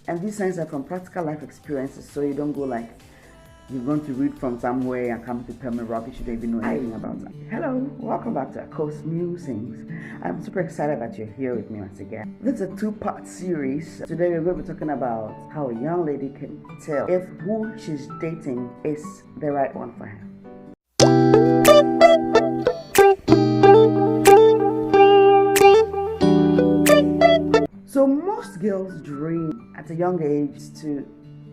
And these signs are from practical life experiences, so you don't go like you're going to read from somewhere and come to tell me rubbish you don't even know anything about that. Hello, welcome back to Coast Musings. I'm super excited that you're here with me once again. This is a two-part series. Today we're going to be talking about how a young lady can tell if who she's dating is the right one for her. So most girls dream at a young age to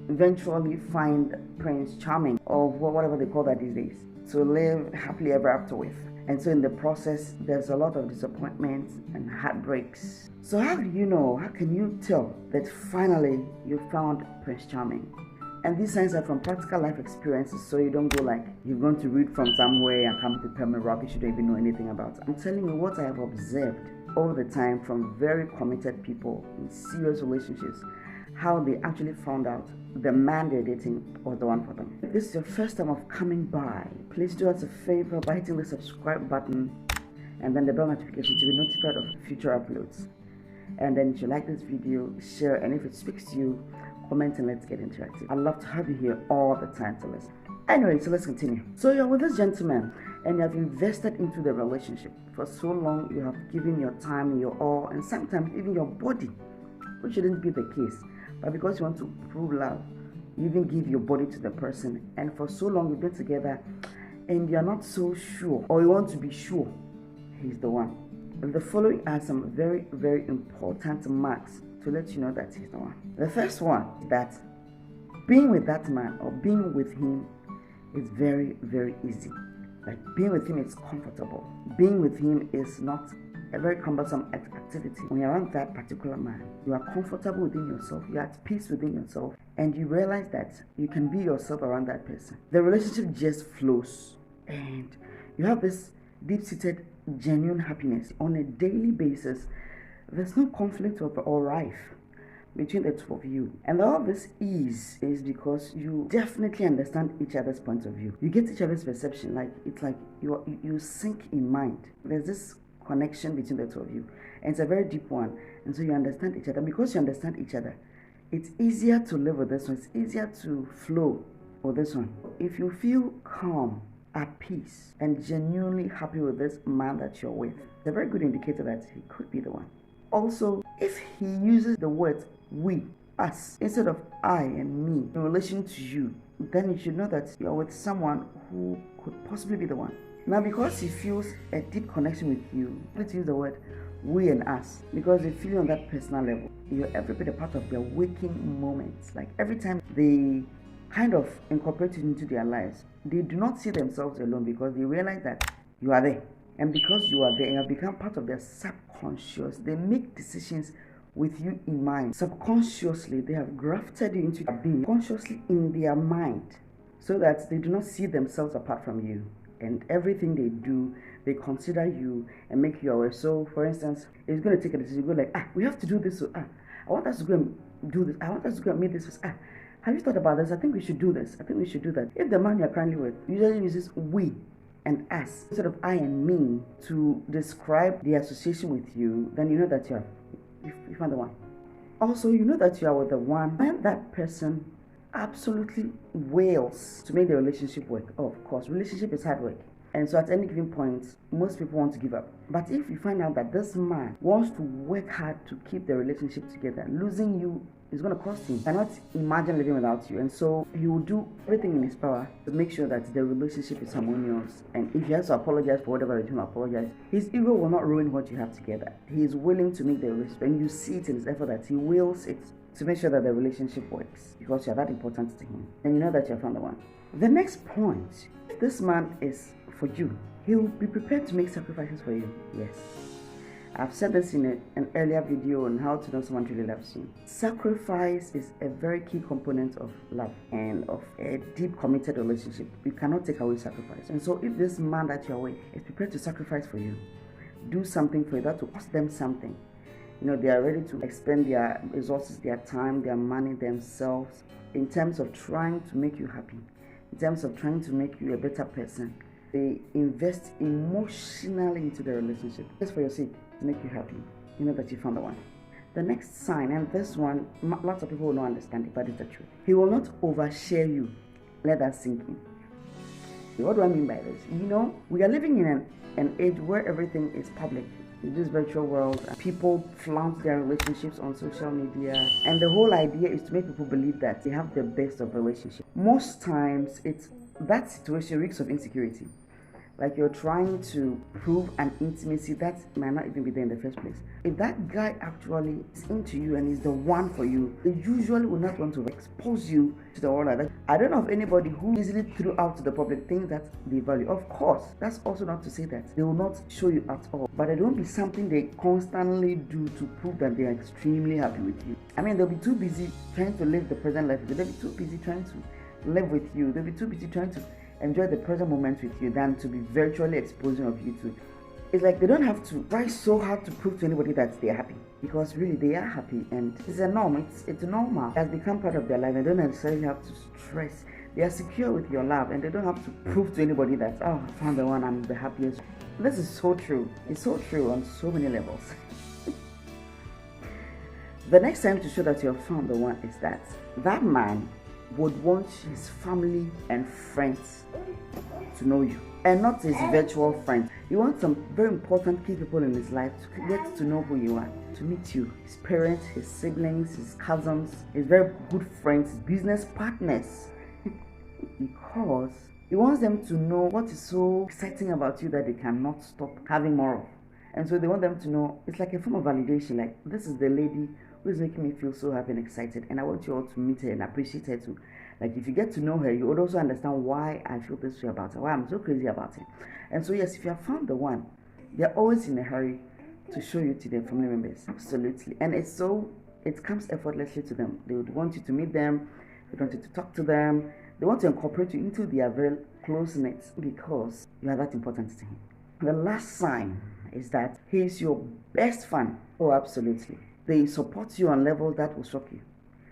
eventually find Prince Charming, or whatever they call that these days, to live happily ever after with. And so in the process, there's a lot of disappointments and heartbreaks. So how do you know, how can you tell that finally you found Prince Charming? And these signs are from practical life experiences, so you don't go like you're going to read from somewhere and come to tell me rubbish you don't even know anything about. I'm telling you what I have observed all the time from very committed people in serious relationships, how they actually found out the man they're dating was the one for them. If this is your first time of coming by, please do us a favor by hitting the subscribe button and then the bell notification to be notified of future uploads. And then if you like this video, share, and if it speaks to you, comment and let's get interactive. I'd love to have you here all the time to listen. Anyway, so let's continue. So you're with this gentleman and you have invested into the relationship for so long. You have given your time, your all, and sometimes even your body, which shouldn't be the case. But because you want to prove love, you even give your body to the person, and for so long you've been together and you're not so sure, or you want to be sure he's the one. The following are some very, very important marks to let you know that he's the one. The first one is that being with that man or being with him is very, very easy. Like being with him is comfortable. Being with him is not a very cumbersome activity. When you're around that particular man, you are comfortable within yourself, you're at peace within yourself, and you realize that you can be yourself around that person. The relationship just flows, and you have this deep-seated, genuine happiness on a daily basis. There's no conflict or rife between the two of you, and all this is because you definitely understand each other's point of view. You get each other's perception. Like it's like you sync in mind. There's this connection between the two of you, and it's a very deep one, and so you understand each other. Because you understand each other, it's easier to live with this one, it's easier to flow with this one. If you feel calm, at peace, and genuinely happy with this man that you're with, it's a very good indicator that he could be the one. Also, if he uses the words we, us, instead of I and me in relation to you, then you should know that you're with someone who could possibly be the one. Now, because he feels a deep connection with you, let's use the word we and us, because they feel you on that personal level. You're every bit a part of their waking moments. Like every time they kind of incorporate you into their lives, they do not see themselves alone because they realize that you are there. And because you are there and you have become part of their subconscious, they make decisions with you in mind. Subconsciously, they have grafted you into their being, consciously in their mind, so that they do not see themselves apart from you. And everything they do, they consider you and make you aware. So, for instance, if it's going to take a decision, you go like, we have to do this. So, I want us to go and do this. I want us to go and make this. Have you thought about this? I think we should do this. I think we should do that. If the man you're currently with usually uses we and us instead of I and me to describe the association with you, then you know that you found the one. Also, you know that you are with the one when that person absolutely wails to make the relationship work. Oh, of course, relationship is hard work, and so at any given point most people want to give up. But if you find out that this man wants to work hard to keep the relationship together, losing you is going to cost him. He cannot imagine living without you, and so he will do everything in his power to make sure that the relationship is harmonious. And if he has to apologize for whatever reason, apologize. His ego will not ruin what you have together. He is willing to make the relationship, and you see it in his effort that he wills it to make sure that the relationship works because you're that important to him, and you know that you're found the one. The next point, if this man is for you, he'll be prepared to make sacrifices for you. Yes, I've said this in an earlier video on how to know someone really loves you. Sacrifice is a very key component of love and of a deep committed relationship. You cannot take away sacrifice. And so if this man that you're with is prepared to sacrifice for you, do something for you, that will cost them something. You know, they are ready to expend their resources, their time, their money, themselves in terms of trying to make you happy, in terms of trying to make you a better person. They invest emotionally into the relationship just for your sake, to make you happy. You know that you found the one. The next sign, and this one, lots of people will not understand it, but it's the truth. He will not overshare you. Let that sink in. What do I mean by this? We are living in an age where everything is public. In this virtual world, people flaunt their relationships on social media, and the whole idea is to make people believe that they have the best of relationships. Most times, that situation reeks of insecurity. Like you're trying to prove an intimacy that might not even be there in the first place. If that guy actually is into you and is the one for you, they usually will not want to expose you to the world like that. I don't know of anybody who easily threw out to the public things that they value. Of course, that's also not to say that they will not show you at all, but it won't be something they constantly do to prove that they are extremely happy with you. I mean, they'll be too busy trying to live the present life. They'll be too busy trying to live with you. They'll be too busy trying to enjoy the present moment with you than to be virtually exposing of you to. It's like they don't have to try so hard to prove to anybody that they're happy, because really they are happy, and it's a norm. It's normal. It has become part of their life. They don't necessarily have to stress. They are secure with your love, and they don't have to prove to anybody that, oh, I found the one, I'm the happiest. This is so true. It's so true on so many levels. The next time to show that you have found the one is that man would want his family and friends to know you, and not his virtual friends. He wants some very important key people in his life to get to know who you are, to meet you. His parents, his siblings, his cousins, his very good friends, his business partners. Because he wants them to know what is so exciting about you that they cannot stop having more of. And so they want them to know, it's like a form of validation, like, this is the lady who is making me feel so happy and excited, and I want you all to meet her and appreciate her too. Like, if you get to know her, you would also understand why I feel this way about her, why I'm so crazy about her. And so yes, if you have found the one, they're always in a hurry to show you to their family members. Absolutely. And it comes effortlessly to them. They would want you to meet them, they want you to talk to them, they want to incorporate you into their very close-knit, because you are that important to him. The last sign is that he is your best fan. Oh, absolutely. They support you on levels that will shock you.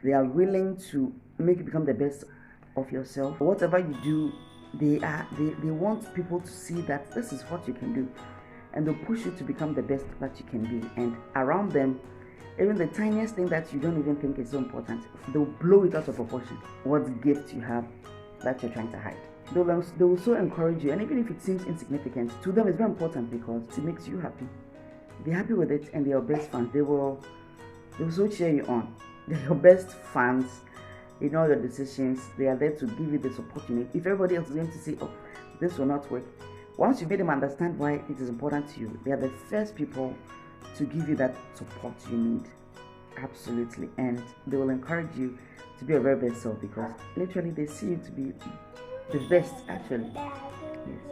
They are willing to make you become the best of yourself. Whatever you do, they want people to see that this is what you can do, and they'll push you to become the best that you can be. And around them, even the tiniest thing that you don't even think is so important, they'll blow it out of proportion. What gift you have that you're trying to hide. They will so encourage you, and even if it seems insignificant, to them it's very important because it makes you happy. They're happy with it, and they're your best fans. They will so cheer you on. They're your best fans in all your decisions. They are there to give you the support you need. If everybody else is going to say, oh, this will not work, once you made them understand why it is important to you, they are the first people to give you that support you need. Absolutely. And they will encourage you to be your very best self, because literally they see you to be the best, actually.